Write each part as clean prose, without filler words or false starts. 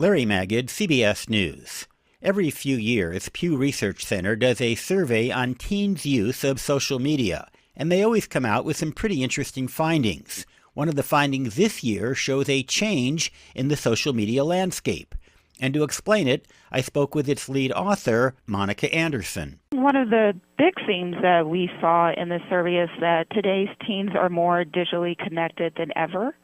Larry Magid, CBS News. Every few years, Pew Research Center does a survey on teens' use of social media, and they always come out with some pretty interesting findings. One of the findings this year shows a change in the social media landscape. And to explain it, I spoke with its lead author, Monica Anderson. One of the big themes that we saw in the survey is that today's teens are more digitally connected than ever.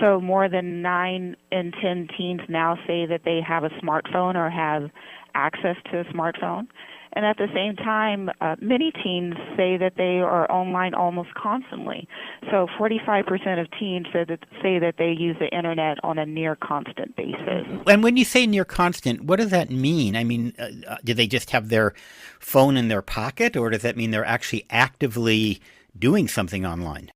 So more than 9 in 10 teens now say that they have a smartphone or have access to a smartphone. And at the same time, many teens say that they are online almost constantly. So 45% of teens say that they use the internet on a near constant basis. And when you say near constant, what does that mean? I mean, do they just have their phone in their pocket, or does that mean they're actually actively doing something online?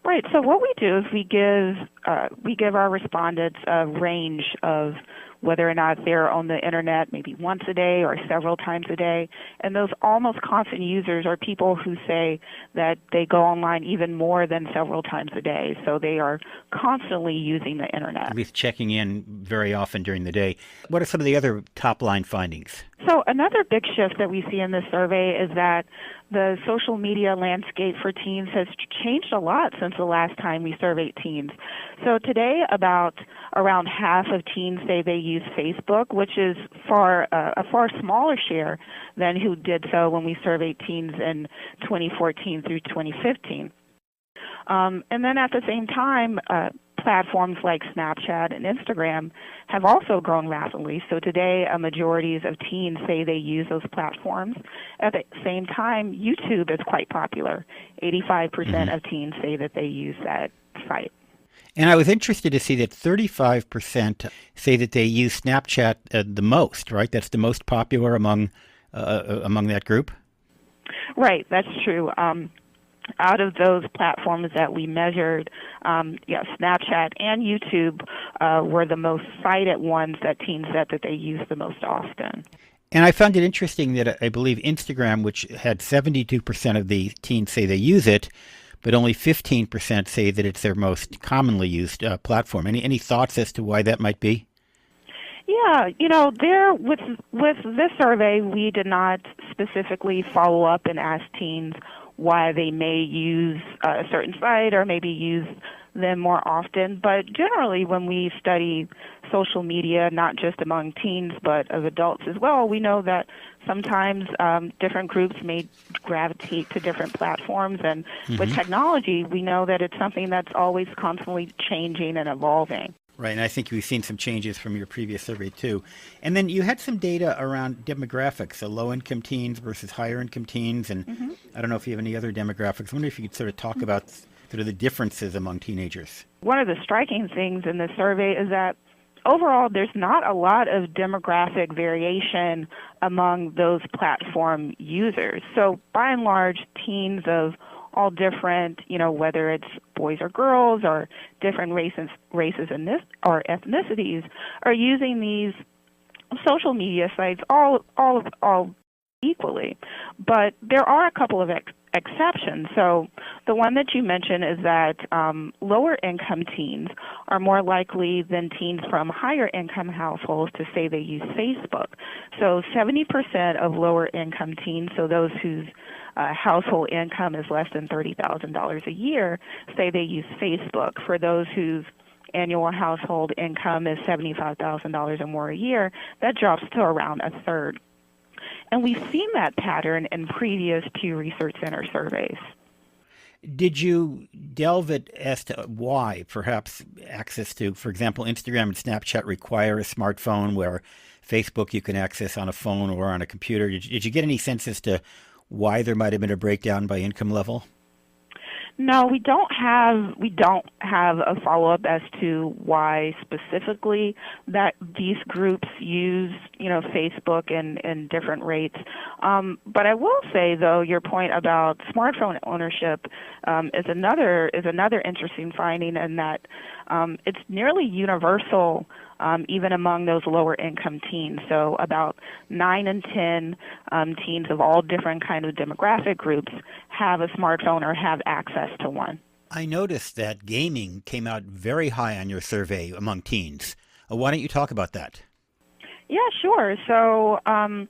Right. So what we do is we give our respondents a range of whether or not they're on the internet maybe once a day or several times a day. And those almost constant users are people who say that they go online even more than several times a day. So they are constantly using the internet. At least checking in very often during the day. What are some of the other top-line findings? So another big shift that we see in this survey is that the social media landscape for teens has changed a lot since the last time we surveyed teens. So today, around half of teens say they use Facebook, which is a far smaller share than who did so when we surveyed teens in 2014 through 2015. And then at the same time, platforms like Snapchat and Instagram have also grown rapidly. So today, a majority of teens say they use those platforms. At the same time, YouTube is quite popular. 85% of teens say that they use that site. And I was interested to see that 35% say that they use Snapchat the most, right? That's the most popular among that group? Right, that's true. Out of those platforms that we measured, Snapchat and YouTube were the most cited ones that teens said that they use the most often. And I found it interesting that I believe Instagram, which had 72% of the teens say they use it, but only 15% say that it's their most commonly used platform. Any thoughts as to why that might be? Yeah, with this survey, we did not specifically follow up and ask teens why they may use a certain site or maybe use them more often. But generally, when we study social media, not just among teens but of adults as well, we know that sometimes different groups may gravitate to different platforms. And with technology, we know that it's something that's always constantly changing and evolving. Right, and I think we've seen some changes from your previous survey, too. And then you had some data around demographics, so low-income teens versus higher-income teens, and I don't know if you have any other demographics. I wonder if you could sort of talk about sort of the differences among teenagers. One of the striking things in this survey is that overall there's not a lot of demographic variation among those platform users. So by and large, teens of all different, whether it's boys or girls or different races or ethnicities, are using these social media sites all equally. But there are a couple of exceptions. So the one that you mentioned is that lower income teens are more likely than teens from higher income households to say they use Facebook. So 70% of lower income teens, so those whose household income is less than $30,000 a year, say they use Facebook. For those whose annual household income is $75,000 or more a year, that drops to around a third. And we've seen that pattern in previous Pew Research Center surveys. Did you delve as to why perhaps access to, for example, Instagram and Snapchat require a smartphone where Facebook you can access on a phone or on a computer? Did you get any sense as to why there might have been a breakdown by income level? No, we don't have a follow-up as to why specifically that these groups use, Facebook in different rates. But I will say, though, your point about smartphone ownership is another interesting finding, in that it's nearly universal. Even among those lower income teens. So about 9 in 10 teens of all different kind of demographic groups have a smartphone or have access to one. I noticed that gaming came out very high on your survey among teens. Why don't you talk about that? Yeah, sure. So 84%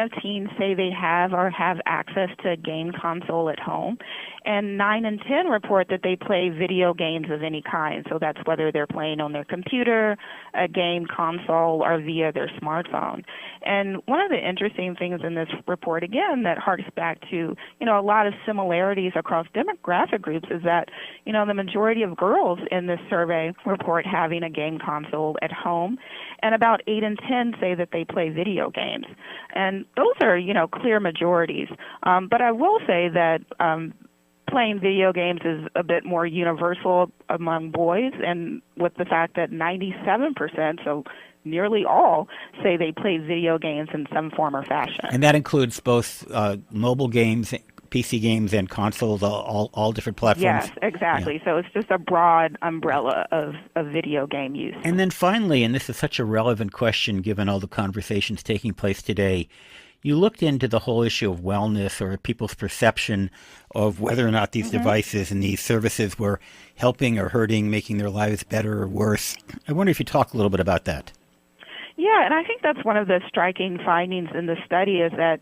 of teens say they have or have access to a game console at home, and 9 in 10 report that they play video games of any kind. So that's whether they're playing on their computer, a game console, or via their smartphone. And one of the interesting things in this report, again, that harks back to, a lot of similarities across demographic groups is that, the majority of girls in this survey report having a game console at home, and about 8 in 10 say that they play video games. And those are, clear majorities. But I will say that playing video games is a bit more universal among boys, and with the fact that 97%, so nearly all, say they play video games in some form or fashion. And that includes both mobile games, PC games, and consoles, all different platforms? Yes, exactly. Yeah. So it's just a broad umbrella of video game use. And then finally, and this is such a relevant question given all the conversations taking place today, you looked into the whole issue of wellness or people's perception of whether or not these devices and these services were helping or hurting, making their lives better or worse. I wonder if you talk a little bit about that. Yeah, and I think that's one of the striking findings in the study is that,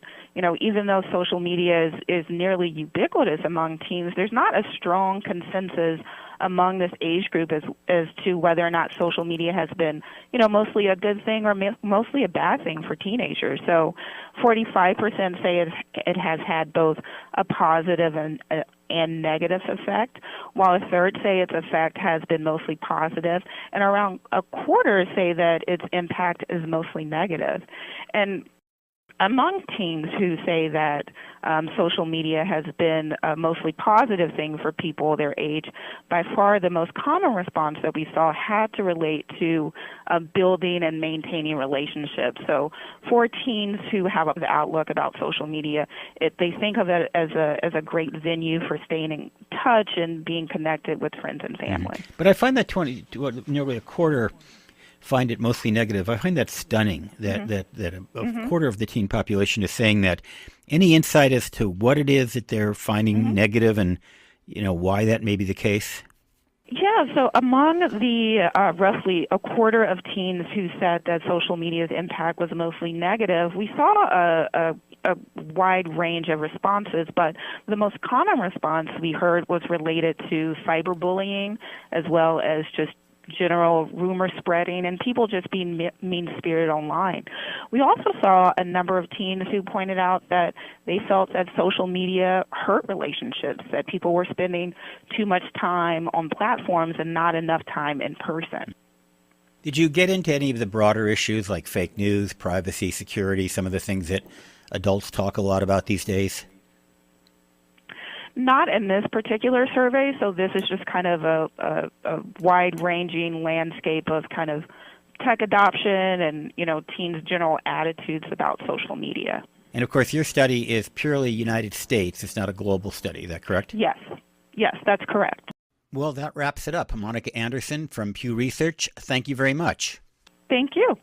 even though social media is nearly ubiquitous among teens, there's not a strong consensus among this age group as to whether or not social media has been, mostly a good thing or mostly a bad thing for teenagers. So 45% say it has had both a positive and negative effect, while a third say its effect has been mostly positive, and around a quarter say that its impact is mostly negative. And among teens who say that social media has been a mostly positive thing for people their age, by far the most common response that we saw had to relate to building and maintaining relationships. So for teens who have an outlook about social media, they think of it as a great venue for staying in touch and being connected with friends and family. But I find that nearly a quarter find it mostly negative. I find that stunning that a quarter of the teen population is saying that. Any insight as to what it is that they're finding negative and, why that may be the case? Yeah, so among the roughly a quarter of teens who said that social media's impact was mostly negative, we saw a wide range of responses, but the most common response we heard was related to cyberbullying as well as just general rumor spreading and people just being mean-spirited online. We also saw a number of teens who pointed out that they felt that social media hurt relationships, that people were spending too much time on platforms and not enough time in person. Did you get into any of the broader issues like fake news, privacy, security, some of the things that adults talk a lot about these days? Not in this particular survey, so this is just kind of a wide-ranging landscape of kind of tech adoption and, teens' general attitudes about social media. And, of course, your study is purely United States. It's not a global study. Is that correct? Yes, that's correct. Well, that wraps it up. Monica Anderson from Pew Research, thank you very much. Thank you.